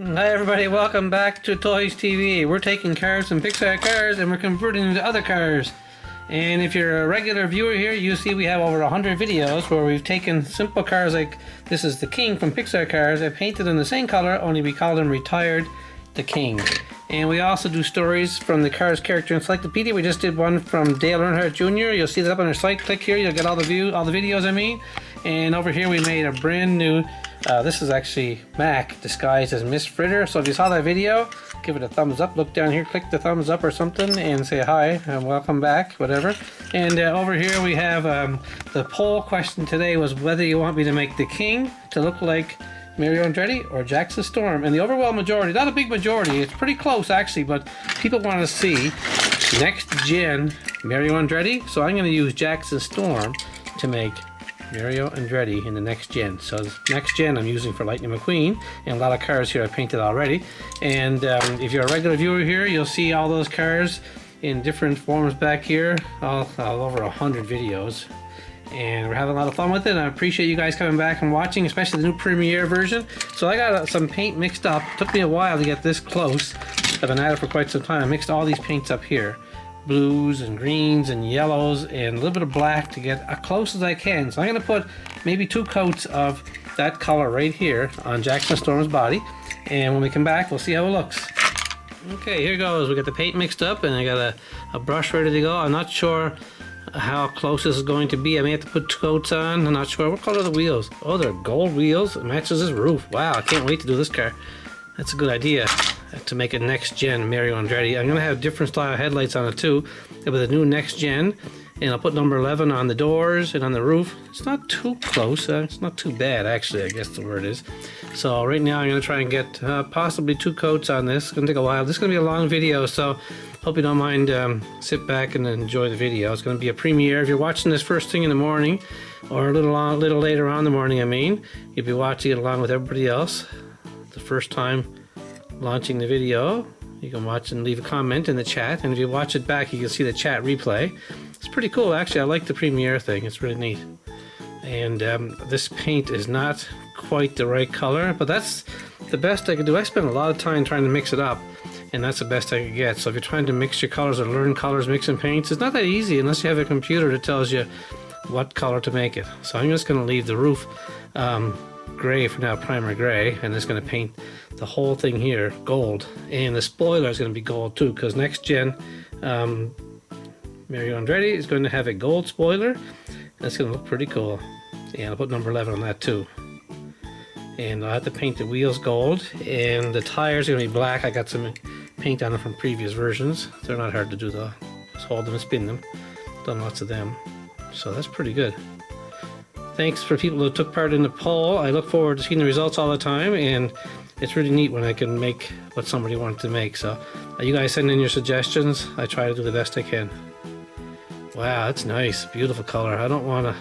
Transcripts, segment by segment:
Hi everybody, welcome back to Toys TV. We're taking cars from Pixar cars and we're converting them to other cars. And if you're a regular viewer here, you see we have over 100 videos where we've taken simple cars like this is the King from Pixar cars and painted them the same color, only we call them Retired the King. And we also do stories from the Cars Character Encyclopedia. We just did one from Dale Earnhardt Jr. You'll see that up on our site. Click here, you'll get all the videos I mean. And over here we made a brand new, this is actually Mac disguised as Miss Fritter. So if you saw that video, give it a thumbs up. Look down here, click the thumbs up or something and say hi and welcome back, whatever. And over here we have the poll question today was whether you want me to make the King to look like Mario Andretti or Jackson Storm. And the overwhelming majority, not a big majority, it's pretty close actually, but people want to see next gen Mario Andretti. So I'm going to use Jackson Storm to make Mario Andretti in the next gen. So next gen I'm using for Lightning McQueen, and a lot of cars here I painted already. And if you're a regular viewer here, you'll see all those cars in different forms back here, all over 100 videos. And we're having a lot of fun with it, and I appreciate you guys coming back and watching, especially the new Premiere version. So I got some paint mixed up. It took me a while to get this close. I've been at it for quite some time. I mixed all these paints up here. Blues and greens and yellows and a little bit of black to get as close as I can. So I'm going to put maybe 2 coats of that color right here on Jackson Storm's body. And when we come back, we'll see how it looks. Okay, here goes. We got the paint mixed up and I got a brush ready to go. I'm not sure how close this is going to be. I may have to put 2 coats on. I'm not sure. What color are the wheels? Oh, they're gold wheels. It matches this roof. Wow, I can't wait to do this car. That's a good idea to make a next gen Mario Andretti. I'm going to have different style headlights on it too with a new next gen, and I'll put number 11 on the doors and on the roof. It's not too close. It's not too bad actually, I guess the word is. So right now I'm going to try and get possibly 2 coats on this. It's going to take a while. This is going to be a long video, so hope you don't mind. Sit back and enjoy the video. It's going to be a premiere. If you're watching this first thing in the morning or a little later on in the morning, I mean, you'll be watching it along with everybody else. The first time launching the video, you can watch and leave a comment in the chat, and if you watch it back you can see the chat replay. It's pretty cool actually. I like the premiere thing. It's really neat. And this paint is not quite the right color, but that's the best I could do. I spent a lot of time trying to mix it up, and that's the best I could get. So if you're trying to mix your colors or learn colors mixing paints, it's not that easy unless you have a computer that tells you what color to make it. So I'm just going to leave the roof gray for now, primer gray, and it's going to paint the whole thing here gold, and the spoiler is going to be gold too, because next gen Mario Andretti is going to have a gold spoiler. That's going to look pretty cool, and I'll put number 11 on that too. And I'll have to paint the wheels gold, and the tires are going to be black. I got some paint on them from previous versions. They're not hard to do though. Just hold them and spin them. Done lots of them, so that's pretty good. Thanks for people who took part in the poll. I look forward to seeing the results all the time, and it's really neat when I can make what somebody wanted to make. So you guys send in your suggestions. I try to do the best I can. Wow, that's nice. Beautiful color. I don't want to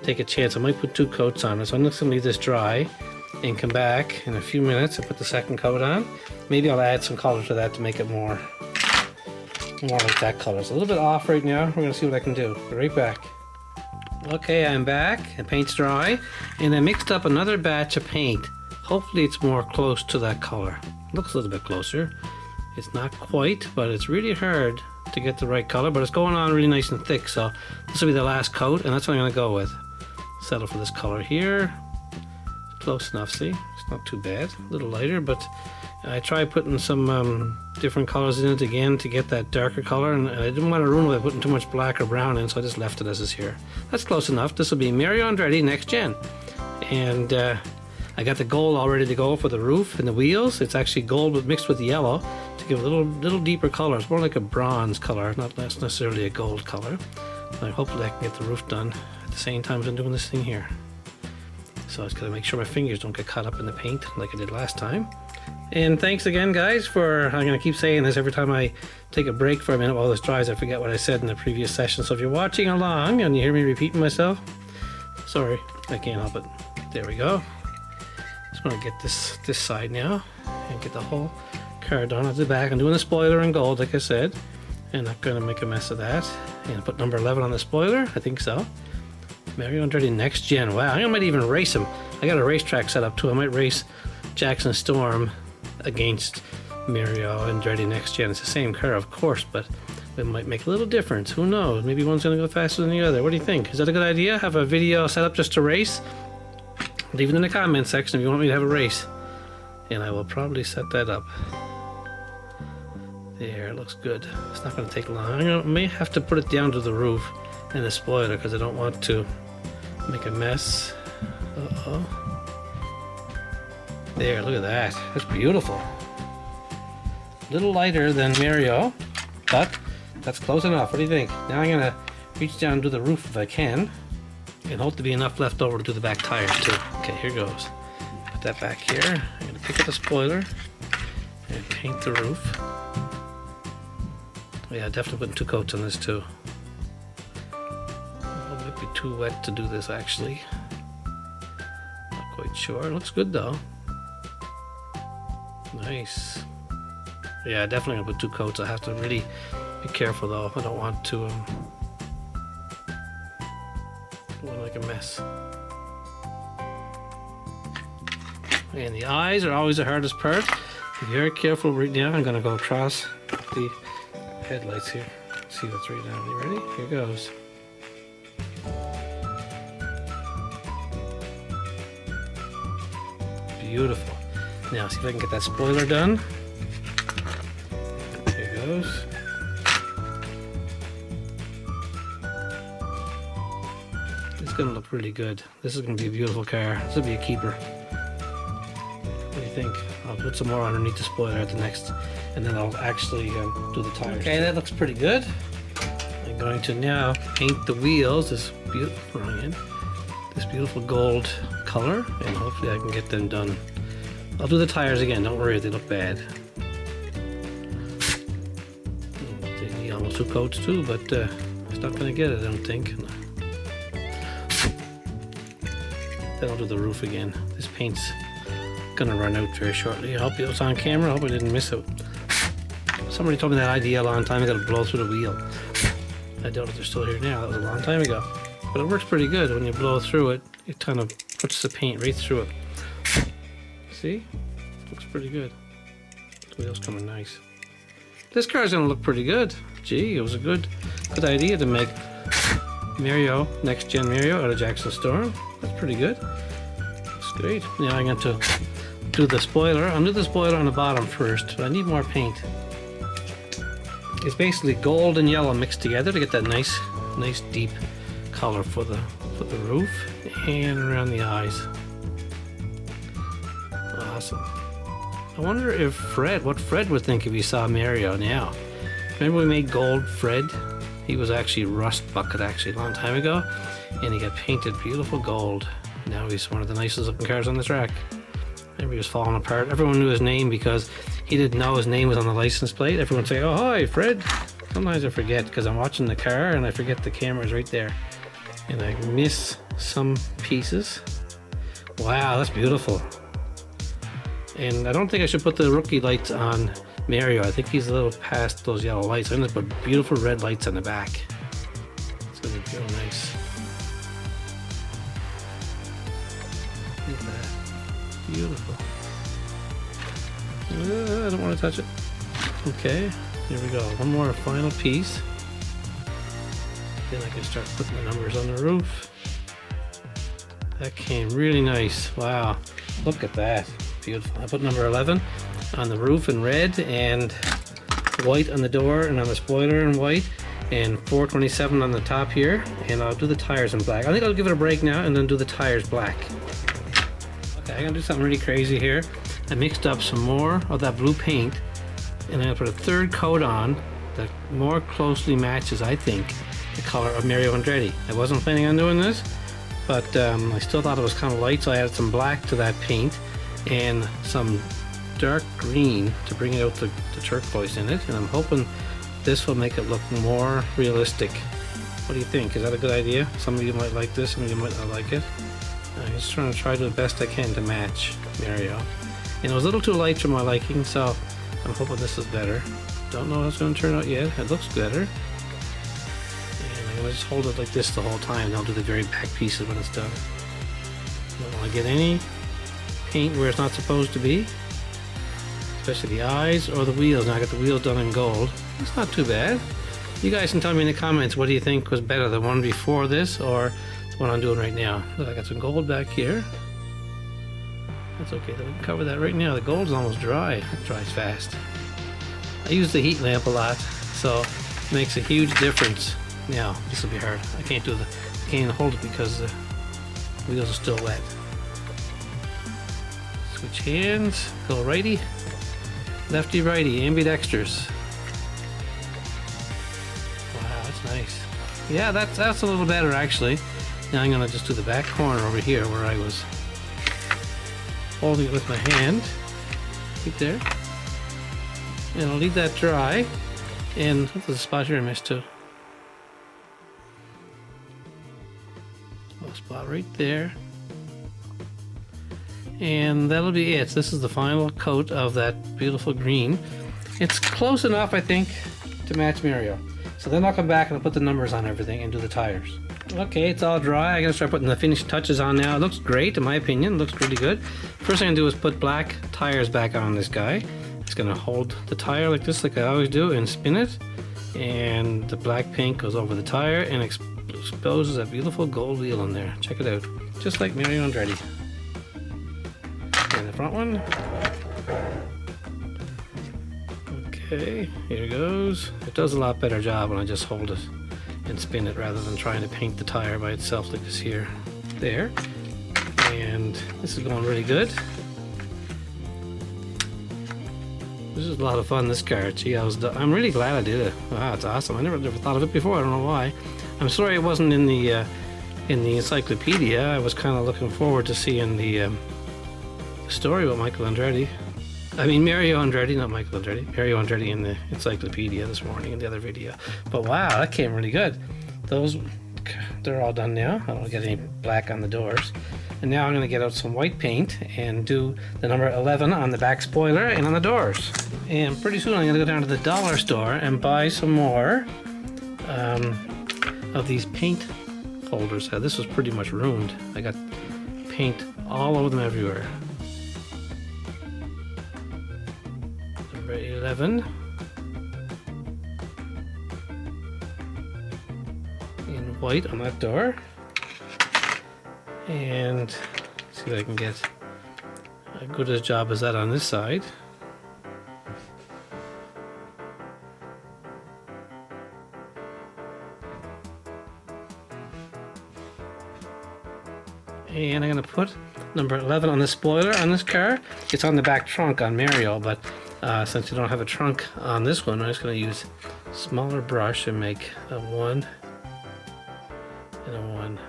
take a chance. I might put 2 coats on it, so I'm just going to leave this dry and come back in a few minutes and put the second coat on. Maybe I'll add some color to that to make it more like that color. It's a little bit off right now. We're going to see what I can do. Be right back. Okay, I'm back. The paint's dry, and I mixed up another batch of paint. Hopefully it's more close to that color. Looks a little bit closer. It's not quite, but it's really hard to get the right color, but it's going on really nice and thick, so this will be the last coat, and that's what I'm going to go with. Settle for this color here. Close enough, see? It's not too bad. A little lighter, but I tried putting some different colors in it again to get that darker color, and I didn't want to ruin it by putting too much black or brown in, so I just left it as is here. That's close enough. This will be Mario Andretti Next Gen. And I got the gold all ready to go for the roof and the wheels. It's actually gold mixed with yellow to give a little deeper color. It's more like a bronze color, not necessarily a gold color. So hopefully I can get the roof done at the same time as I'm doing this thing here. So I just got to make sure my fingers don't get caught up in the paint like I did last time. And thanks again, guys, for, I'm going to keep saying this every time I take a break for a minute while this dries. I forget what I said in the previous session. So if you're watching along and you hear me repeating myself, sorry, I can't help it. There we go. Just want to get this side now and get the whole car done at the back. I'm doing the spoiler in gold, like I said, and I'm going to make a mess of that. And put number 11 on the spoiler, I think so. Mario Andretti Next Gen. Wow, I might even race him. I got a racetrack set up too. I might race Jackson Storm against Mario Andretti Next Gen. It's the same car, of course, but it might make a little difference. Who knows? Maybe one's going to go faster than the other. What do you think? Is that a good idea? Have a video set up just to race? Leave it in the comment section if you want me to have a race. And I will probably set that up. There, it looks good. It's not going to take long. I may have to put it down to the roof and the spoiler because I don't want to make a mess. Uh-oh. There, look at that. That's beautiful. A little lighter than Mario, but that's close enough. What do you think? Now I'm going to reach down and do the roof if I can, and hope to be enough left over to do the back tires too. Okay, here goes. Put that back here. I'm going to pick up the spoiler and paint the roof. Yeah, definitely putting 2 coats on this too. It might be too wet to do this actually. Not quite sure. It looks good though. Nice. Yeah, definitely gonna put 2 coats. I have to really be careful though. I don't want to look like a mess. And the eyes are always the hardest part. Be very careful right now. I'm gonna go across the headlights here. See what's right now. You ready? Here goes. Beautiful. Now see if I can get that spoiler done. Here goes. It's gonna look really good. This is gonna be a beautiful car. This will be a keeper. What do you think? I'll put some more underneath the spoiler at the next, and then I'll actually do the tires. Okay, that looks pretty good. I'm going to now paint the wheels this beautiful gold color, and hopefully I can get them done. I'll do the tires again. Don't worry, they look bad. They need almost 2 coats too, but it's not going to get it, I don't think. Then I'll do the roof again. This paint's gonna run out very shortly. I hope it was on camera. I hope I didn't miss it. Somebody told me that idea a long time ago to blow through the wheel. I doubt if they're still here now. That was a long time ago. But it works pretty good. When you blow through it, it kind of puts the paint right through it. See? Looks pretty good. The wheel's coming nice. This car's gonna look pretty good. Gee, it was a good idea to make Mario, Next Gen Mario out of Jackson Storm. That's pretty good. That's great. Now I'm going to do the spoiler. I'll do the spoiler on the bottom first, but I need more paint. It's basically gold and yellow mixed together to get that nice deep color for the roof and around the eyes. Awesome. I wonder if what Fred would think if he saw Mario now. Remember we made gold Fred? He was actually Rust Bucket a long time ago, and he got painted beautiful gold. Now he's one of the nicest looking cars on the track. Remember he was falling apart. Everyone knew his name because he didn't know his name was on the license plate. Everyone would say, "Oh, hi, Fred." Sometimes I forget because I'm watching the car and I forget the camera's right there. And I miss some pieces. Wow, that's beautiful. And I don't think I should put the rookie lights on Mario. I think he's a little past those yellow lights. I'm going to put beautiful red lights on the back. It's going to be real nice. Look at that. Beautiful. I don't want to touch it. Okay, here we go. One more final piece. Then I can start putting the numbers on the roof. That came really nice. Wow, look at that. Beautiful. I put number 11 on the roof in red and white on the door and on the spoiler in white, and 427 on the top here, and I'll do the tires in black. I think I'll give it a break now and then do the tires black. Okay, I'm gonna do something really crazy here. I mixed up some more of that blue paint, and I'm gonna put a third coat on that more closely matches, I think, the color of Mario Andretti. I wasn't planning on doing this, but I still thought it was kind of light, so I added some black to that paint and some dark green to bring out the turquoise in it, and I'm hoping this will make it look more realistic. What do you think? Is that a good idea? Some of you might like this, some of you might not like it. I'm just trying to do the best I can to match Mario. And it was a little too light for my liking, so I'm hoping this is better. Don't know how it's going to turn out yet. It looks better. And I'm going to just hold it like this the whole time, and I'll do the very back pieces when it's done. Don't want to get any paint where it's not supposed to be. especially the eyes or the wheels. Now I got the wheels done in gold. It's not too bad. You guys can tell me in the comments what do you think was better, the one before this or the one I'm doing right now. Look, I got some gold back here. That's okay, we can cover that right now. The gold's almost dry. It dries fast. I use the heat lamp a lot, so it makes a huge difference. Now, this will be hard. I can't hold it because the wheels are still wet. Switch hands, go righty, lefty, righty, ambidextrous. Wow, that's nice. Yeah, that's a little better actually. Now I'm gonna just do the back corner over here where I was holding it with my hand. Right there. And I'll leave that dry. And there's a spot here I missed too. A spot right there. And that'll be it. This is the final coat of that beautiful green. It's close enough, I think, to match Mario. So then I'll come back and I'll put the numbers on everything and do the tires. Okay, it's all dry. I'm gonna start putting the finished touches on now. It looks great, in my opinion. It looks pretty good. First thing I'm gonna do is put black tires back on this guy. It's gonna hold the tire like this, like I always do, and spin it. And the black paint goes over the tire and exposes that beautiful gold wheel in there. Check it out. Just like Mario Andretti. And the front one. Okay, here goes. It does a lot better job when I just hold it and spin it rather than trying to paint the tire by itself like this here. There. And this is going really good. This is a lot of fun, this car. Gee, I'm really glad I did it. Wow, it's awesome. I never thought of it before. I don't know why. I'm sorry it wasn't in the encyclopedia. I was kind of looking forward to seeing the story about Michael Andretti. I mean Mario Andretti, not Michael Andretti. Mario Andretti in the encyclopedia this morning in the other video. But wow, that came really good. They're all done now. I don't get any black on the doors. And now I'm going to get out some white paint and do the number 11 on the back spoiler and on the doors. And pretty soon I'm going to go down to the dollar store and buy some more of these paint holders. This was pretty much ruined. I got paint all over them everywhere. Number 11. In white on that door. And see if I can get a good as job as that on this side. And I'm going to put number 11 on the spoiler on this car. It's on the back trunk on Mario, but since you don't have a trunk on this one, I'm just going to use a smaller brush and make a 1 and a 1.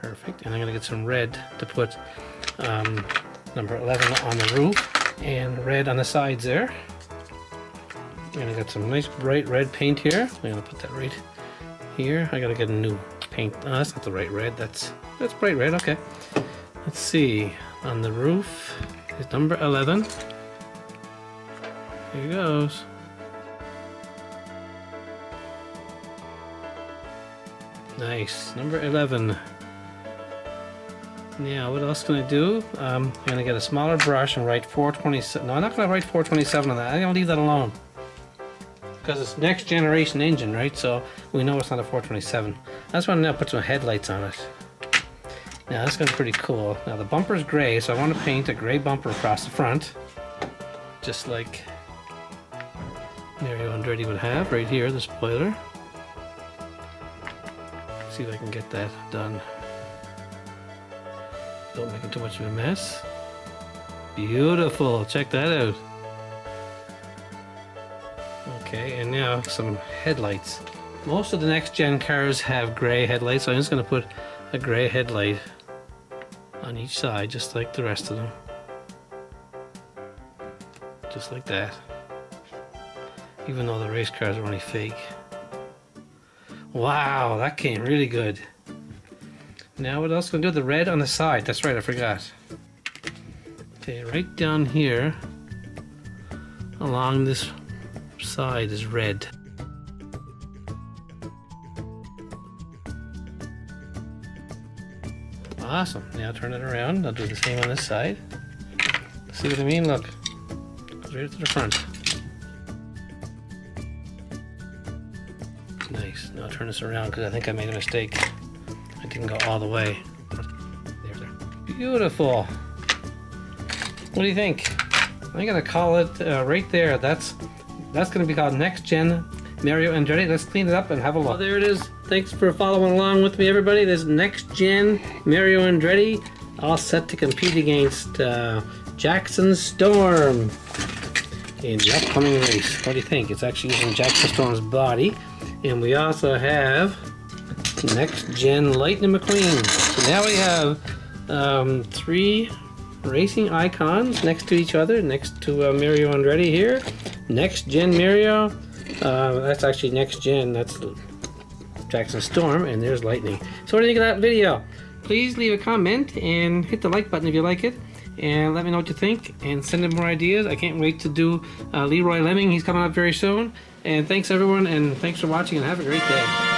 Perfect. And I'm going to get some red to put number 11 on the roof and red on the sides there. And I got some nice bright red paint here. I'm going to put that right here. I got to get a new paint. Oh, that's not the right red. That's bright red. Okay. Let's see. On the roof is number 11. Here it goes. Nice. Number 11. Now, what else can I do? I'm going to get a smaller brush and write 427. No, I'm not going to write 427 on that. I'm going to leave that alone. Because it's next generation engine, right? So we know it's not a 427. That's why I'm going to put some headlights on it. Now, that's going to be pretty cool. Now, the bumper's gray, so I want to paint a gray bumper across the front. Just like Mario Andretti would have right here, the spoiler. See if I can get that done. Don't make it too much of a mess. Beautiful, check that out. Okay, and now some headlights. Most of the next gen cars have gray headlights, so I'm just going to put a gray headlight on each side, just like the rest of them. Just like that. Even though the race cars are only fake. Wow, that came really good. Now what else can I do? The red on the side. That's right, I forgot. Okay, right down here along this side is red. Awesome. Now turn it around. I'll do the same on this side. See what I mean? Look. Goes right to the front. Nice. Now turn this around because I think I made a mistake. I didn't go all the way. There. Beautiful. What do you think? I'm gonna call it right there. That's gonna be called Next Gen Mario Andretti. Let's clean it up and have a look. Well, there it is. Thanks for following along with me, everybody. This Next Gen Mario Andretti, all set to compete against Jackson Storm in the upcoming race. What do you think? It's actually using Jackson Storm's body. And we also have Next Gen Lightning McQueen. So now we have 3 racing icons next to each other, next to Mario Andretti here. Next Gen Mario, that's actually Next Gen, that's Jackson Storm, and there's Lightning. So what do you think of that video? Please leave a comment and hit the like button if you like it. And let me know what you think and send in more ideas. I can't wait to do Leroy Lemming. He's coming up very soon. And thanks everyone, and thanks for watching, and have a great day.